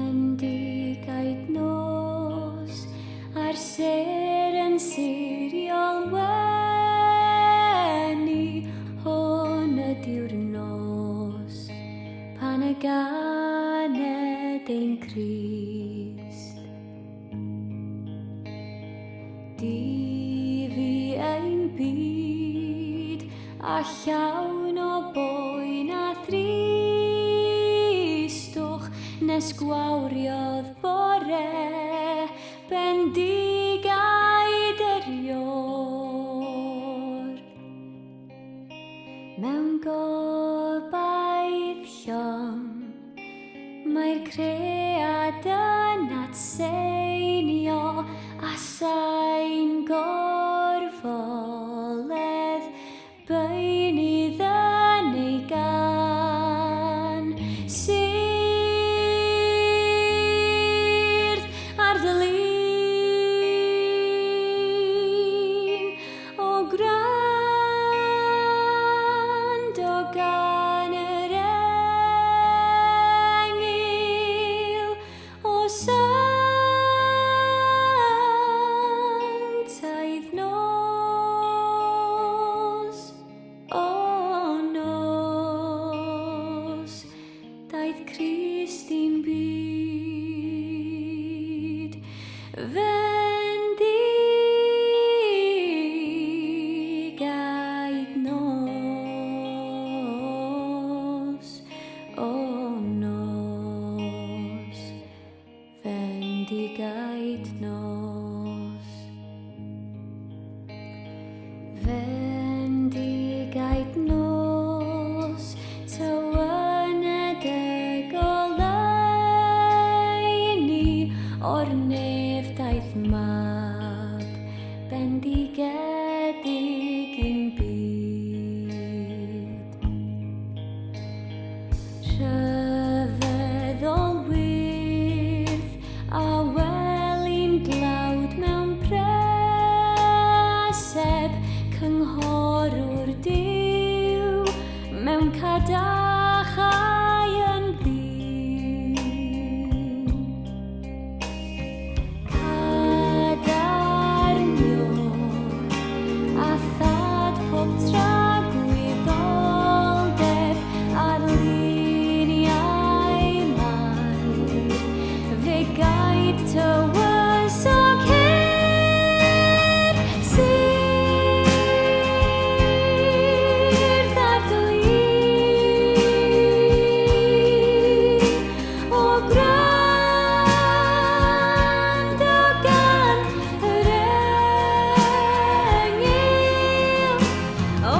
Fendigaidd nos ar ser yn siriol wenu, hwn ydi'r nos pan y ganed ein Crist. Difi ein byd a llawn o boen a thristwch nes gwawriodd bore bendigaid yr ior. Mewn gobaith llong mae'r cread yn atseinio a sain gorfoledd beunydd yn ei gan. Syrth ar dy lun o gwrando gan yr engil o sanctaidd nos, o nos daeth Crist i'n byd. Fendigaid nos, o nos, fendigaid nos. Fendigaid nos, tywyned y goleuni o'r nef daeth mab, bendigedig i'n byd. Rhyfeddol wyrdd a welyn dlawd mewn preseb, cynghorwr Duw mewn cadachau yn ddyn. Cadarniwr a thad pob tragwyddoldeb ar luniau mair, fe gaid tywysog hir. Syrth ar dy lun o gwrando gan yr engil o